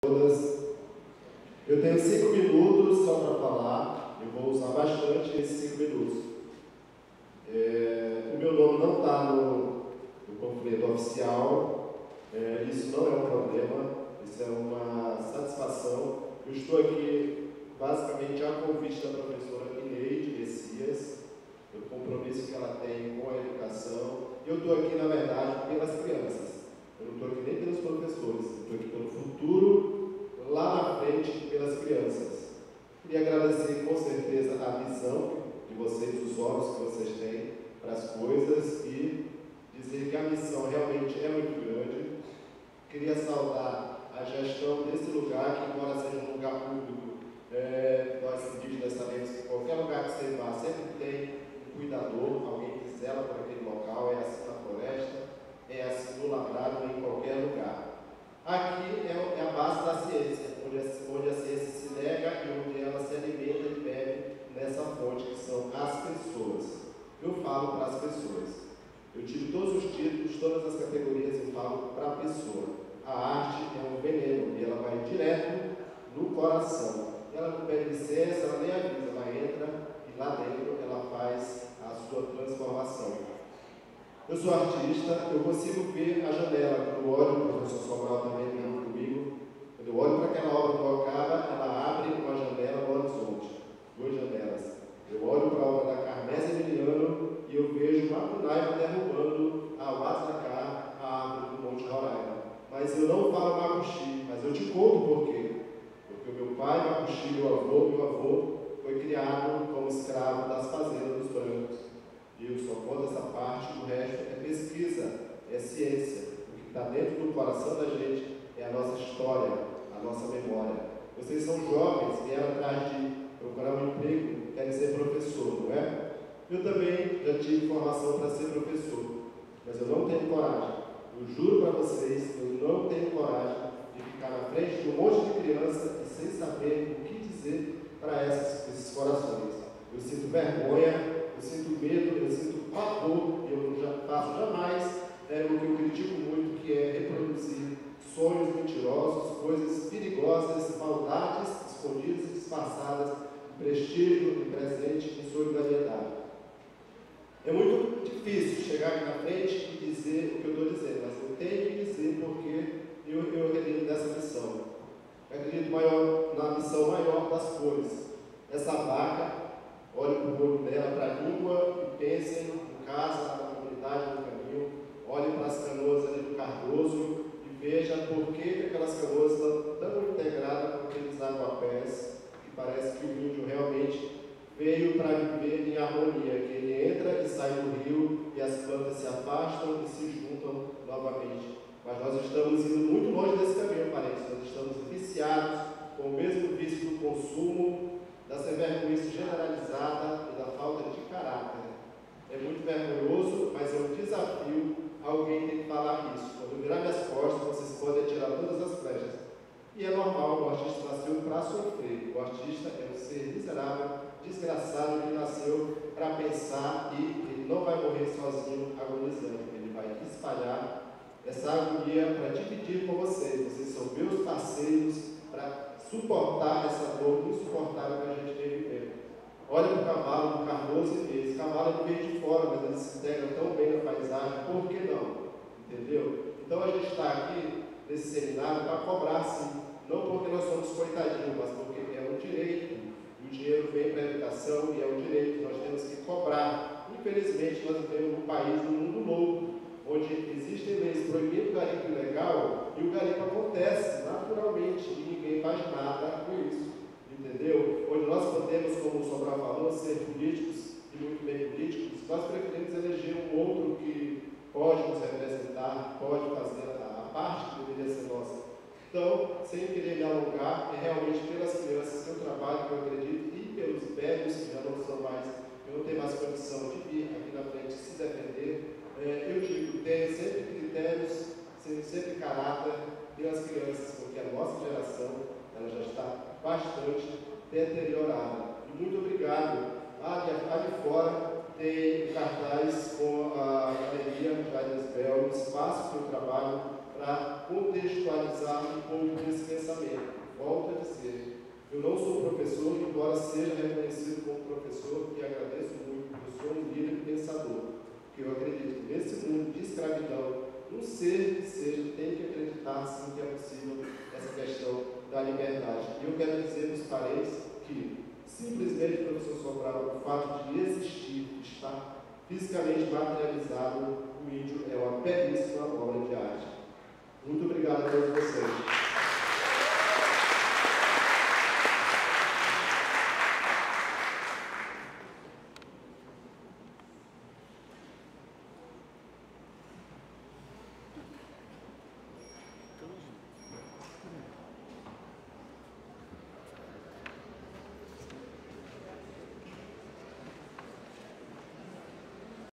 Todas. Eu tenho 5 minutos só para falar, eu vou usar bastante esses 5 minutos. O meu nome não está no panfleto oficial, isso não é um problema, isso é uma satisfação. Eu estou aqui basicamente a convite da professora Ineide Messias, o compromisso que ela tem com a educação. Eu estou aqui, na verdade, pelas crianças, eu não estou aqui nem pelos professores, eu estou aqui pelo futuro, lá na frente, pelas crianças. Queria agradecer com certeza a visão de vocês, os olhos que vocês têm para as coisas e dizer que a missão realmente é muito grande. Queria saudar a gestão desse lugar, que embora seja um lugar público, nós indígenas sabemos que qualquer lugar que você vá sempre tem um cuidador, alguém que zela por aquele local, é assim na floresta, é assim no lavrado, em qualquer lugar. Aqui é a base da ciência, onde a ciência se nega e onde ela se alimenta e bebe nessa fonte, que são as pessoas. Eu falo para as pessoas. Eu tive todos os títulos, todas as categorias, eu falo para a pessoa. A arte é um veneno e ela vai direto no coração. Ela não pede licença, ela nem avisa, ela entra e lá dentro ela faz a sua transformação. Eu sou artista, eu consigo ver a janela. Quando eu olho, o professor Sobral também vem comigo, quando eu olho para aquela obra do Ocaba, ela abre uma janela no horizonte, 2 janelas. Eu olho para a obra da Carmésia Emiliano e eu vejo Macunaiva derrubando a Huasacá, a árvore do Monte Roraima. Mas eu não falo Macuxi, mas eu te conto por quê. Porque o meu pai, Macuxi, meu avô, foi criado como escravo das fazendas dos brancos. E eu só conto essa parte, o resto é pesquisa, é ciência. O que está dentro do coração da gente é a nossa história, a nossa memória. Vocês são jovens, vieram atrás de procurar um emprego, querem ser professor, não é? Eu também já tive formação para ser professor, mas eu não tenho coragem. Eu juro para vocês, eu não tenho coragem de ficar na frente de um monte de criança e sem saber o que dizer para esses corações. Eu sinto vergonha, eu sinto medo, eu sinto pavor, eu não faço jamais o que eu critico muito, que é reproduzir sonhos mentirosos, coisas perigosas, maldades escondidas e disfarçadas, de prestígio, de presente, de solidariedade. É muito difícil chegar aqui na frente e dizer o que eu estou dizendo, mas eu tenho que dizer porque eu acredito nessa missão. Eu acredito na missão maior das cores. Essa vaca, olhem para o olho dela, para a língua e pensem em casa, na comunidade, no caminho. Olhem para as canoas ali do Cardoso e vejam por que aquelas canoas estão tão integradas com aqueles aguapés, que parece que o índio realmente veio para viver em harmonia, que ele entra e sai do rio e as plantas se afastam e se juntam novamente. Mas nós estamos indo muito longe desse caminho, parentes. Nós estamos viciados com o mesmo vício do consumo, da sem-vergonhice generalizada e da falta de caráter. É muito vergonhoso, mas é um desafio. Alguém tem que falar isso. Quando eu virar minhas costas, vocês podem atirar todas as flechas. E é normal, o artista nasceu para sofrer. O artista é um ser miserável, desgraçado, que nasceu para pensar e ele não vai morrer sozinho, agonizando. Ele vai espalhar essa agonia para dividir com vocês. Vocês são meus parceiros para suportar essa dor insuportável que a gente tem vivendo. Olha para o cavalo do Cardoso e vê. Esse cavalo ele veio de fora, mas ele se integra tão bem na paisagem, por que não? Entendeu? Então a gente está aqui nesse seminário para cobrar sim, não porque nós somos coitadinhos, mas porque é um direito. O dinheiro vem para a educação e é um direito, nós temos que cobrar. Infelizmente nós vivemos num país, num mundo novo, onde existem leis proibindo o garimpo ilegal e o garimpo acontece naturalmente e ninguém faz nada com isso, entendeu? Onde nós podemos, como o Sobral falou, ser políticos e muito bem políticos, nós preferimos eleger um outro que pode nos representar, pode fazer a parte que deveria ser nossa. Então, sem querer me alongar, é realmente pelas crianças que eu trabalho, que eu acredito, e pelos velhos que já não são mais, que não tem mais condição de vir aqui na frente se defender. Eu digo, tenho sempre critérios, sempre caráter pelas crianças, porque a nossa geração ela já está bastante deteriorada. E muito obrigado. Lá de fora tem cartaz com a galeria Jair Bel, o espaço que eu trabalho para contextualizar um pouco desse pensamento. Volto a dizer, eu não sou professor, embora seja reconhecido como professor, e agradeço muito, eu sou um líder pensador, porque eu acredito que nesse mundo de escravidão, um ser que seja tem que acreditar sim que é possível essa questão da liberdade. E eu quero dizer para os parentes que simplesmente, professor Sobral, o fato de existir, de estar fisicamente materializado, o índio é uma belíssima obra de arte. Muito obrigado a todos vocês.